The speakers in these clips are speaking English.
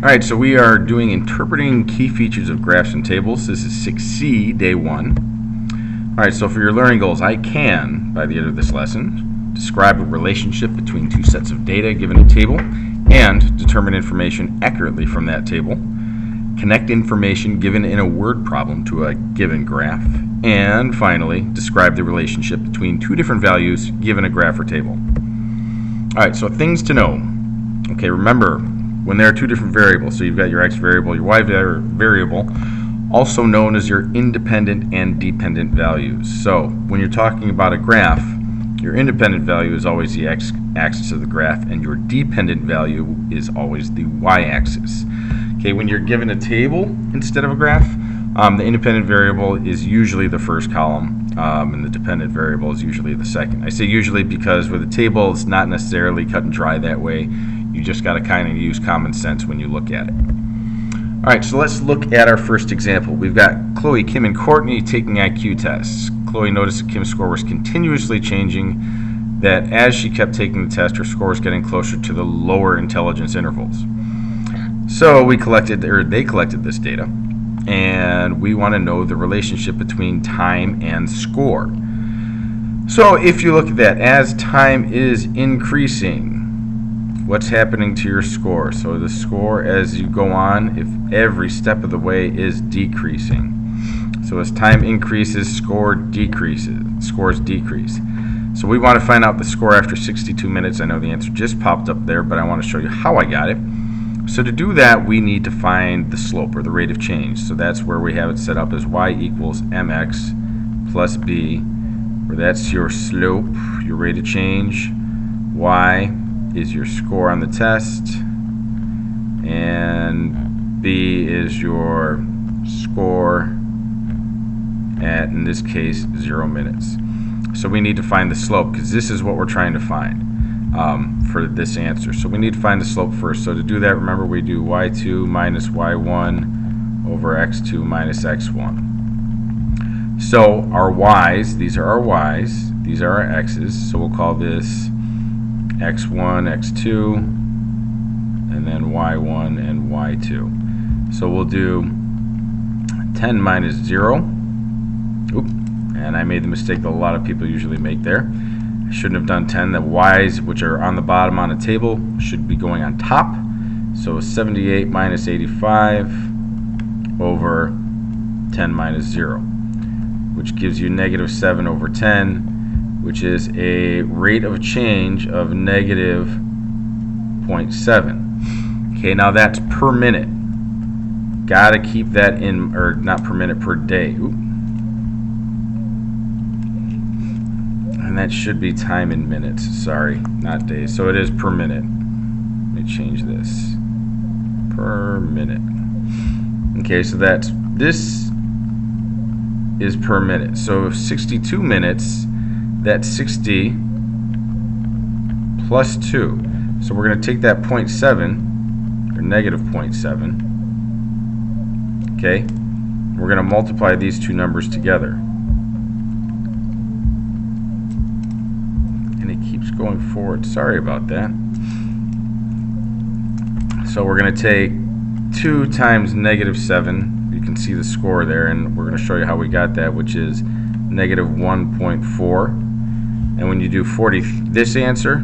Alright, so we are doing interpreting key features of graphs and tables. This is 6C, day 1. Alright, so for your learning goals, I can, by the end of this lesson, describe a relationship between two sets of data given a table and determine information accurately from that table, connect information given in a word problem to a given graph, and finally, describe the relationship between two different values given a graph or table. Alright, so things to know. Okay, remember, when there are two different variables, so you've got your x variable, your y variable, also known as your independent and dependent values. So when you're talking about a graph, your independent value is always the x-axis of the graph, and your dependent value is always the y-axis. Okay, when you're given a table instead of a graph, the independent variable is usually the first column, and the dependent variable is usually the second. I say usually because with a table, it's not necessarily cut and dry that way. You just got to kind of use common sense when you look at it. Alright, so let's look at our first example. We've got Chloe, Kim, and Courtney taking IQ tests. Chloe noticed that Kim's score was continuously changing, that as she kept taking the test, her score was getting closer to the lower intelligence intervals. So they collected this data, and we want to know the relationship between time and score. So if you look at that, as time is increasing, what's happening to your score? So the score as you go on, if every step of the way, is decreasing. So as time increases, scores decrease. So we want to find out the score after 62 minutes. I know the answer just popped up there, but I want to show you how I got it. So to do that, we need to find the slope, or the rate of change. So that's where we have it set up as y equals mx plus b, where that's your slope, your rate of change. Y is your score on the test, and b is your score at, in this case, 0 minutes. So we need to find the slope, because this is what we're trying to find for this answer. So we need to find the slope first. So to do that, remember, we do y2 minus y1 over x2 minus x1. So our y's, these are our y's, these are our x's, so we'll call this x1, x2, and then y1 and y2. So we'll do 10 minus 0. Oop, and I made the mistake that a lot of people usually make there. I shouldn't have done 10. The y's, which are on the bottom on the table, should be going on top. So 78 minus 85 over 10 minus 0, which gives you negative 7 over 10, which is a rate of change of negative 0.7. Okay, now that's per minute. Gotta keep that in, or not per minute, per day. Oop. And that should be time in minutes. Sorry, not days. So it is per minute. Let me change this. Per minute. Okay, so this is per minute. So 62 minutes, that's 60 plus 2. So we're going to take that 0.7, or negative 0.7. Okay, we're going to multiply these two numbers together. And it keeps going forward. Sorry about that. So we're going to take 2 times negative 7. You can see the score there, and we're going to show you how we got that, which is negative 1.4. And when you do this answer,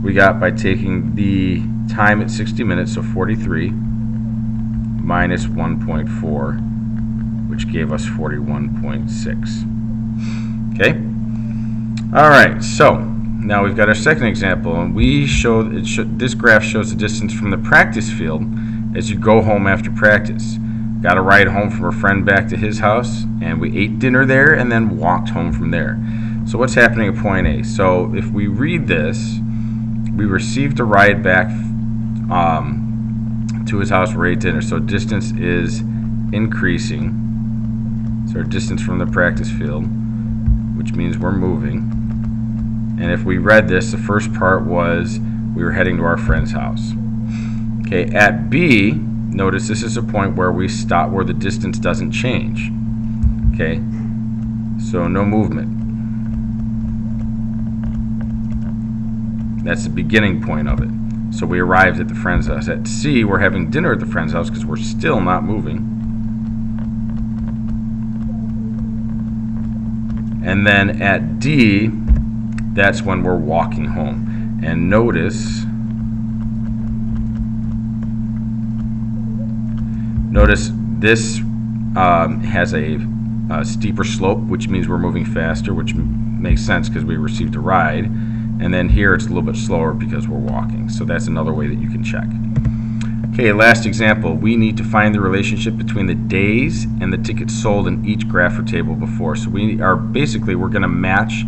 we got by taking the time at 60 minutes, so 43, minus 1.4, which gave us 41.6. Okay? Alright, so now we've got our second example, and this graph shows the distance from the practice field as you go home after practice. Got a ride home from a friend back to his house, and we ate dinner there and then walked home from there. So what's happening at point A? So if we read this, we received a ride back to his house, we ate dinner. So distance is increasing. So our distance from the practice field, which means we're moving. And if we read this, the first part was we were heading to our friend's house. Okay, at B, notice this is a point where we stop, where the distance doesn't change. Okay, so no movement. That's the beginning point of it. So we arrived at the friend's house. At C, we're having dinner at the friend's house because we're still not moving. And then at D, that's when we're walking home. And notice this has a steeper slope, which means we're moving faster, which makes sense because we received a ride. And then here it's a little bit slower because we're walking. So that's another way that you can check. Okay, last example. We need to find the relationship between the days and the tickets sold in each graph or table before. So we're going to match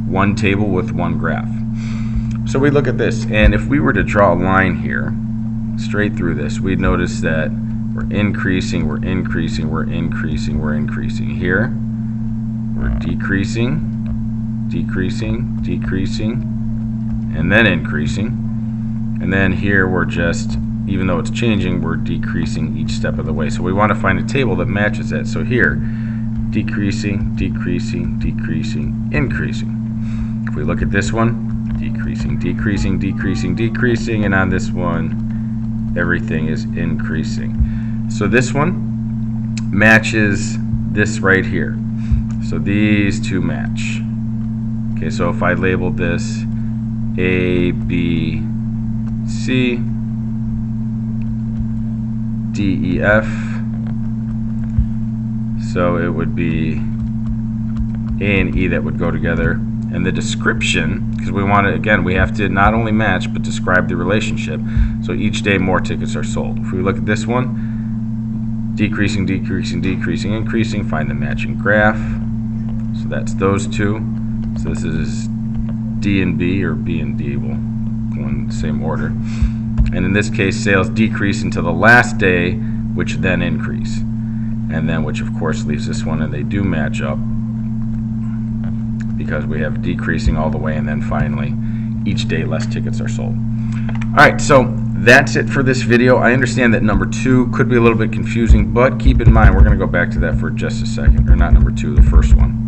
one table with one graph. So we look at this, and if we were to draw a line here straight through this, we'd notice that we're increasing, we're increasing, we're increasing, we're increasing. Here, we're decreasing, decreasing, decreasing, and then increasing. And then here we're just, even though it's changing, we're decreasing each step of the way. So we want to find a table that matches that. So here, decreasing, decreasing, decreasing, increasing. If we look at this one, decreasing, decreasing, decreasing, decreasing, and on this one, everything is increasing. So this one matches this right here. So these two match. Okay, so if I labeled this A, B, C, D, E, F, so it would be A and E that would go together. And the description, because we want to, again, we have to not only match, but describe the relationship. So each day more tickets are sold. If we look at this one, decreasing, decreasing, decreasing, increasing, find the matching graph. So that's those two. So this is D and B, or B and D will go in the same order. And in this case, sales decrease until the last day, which then increase. And then, which of course leaves this one, and they do match up because we have decreasing all the way, and then finally, each day less tickets are sold. All right, so that's it for this video. I understand that number 2 could be a little bit confusing, but keep in mind, we're going to go back to that for just a second, or not number 2, the first one.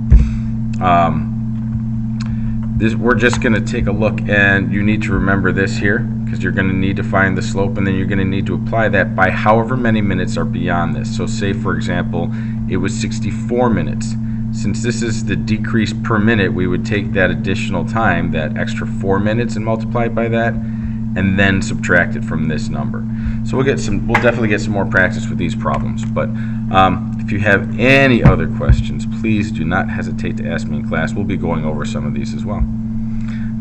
We're just going to take a look, and you need to remember this here, because you're going to need to find the slope, and then you're going to need to apply that by however many minutes are beyond this. So say, for example, it was 64 minutes. Since this is the decrease per minute, we would take that additional time, that extra 4 minutes, and multiply it by that, and then subtract it from this number. So we'll definitely get some more practice with these problems. But if you have any other questions, please do not hesitate to ask me in class. We'll be going over some of these as well.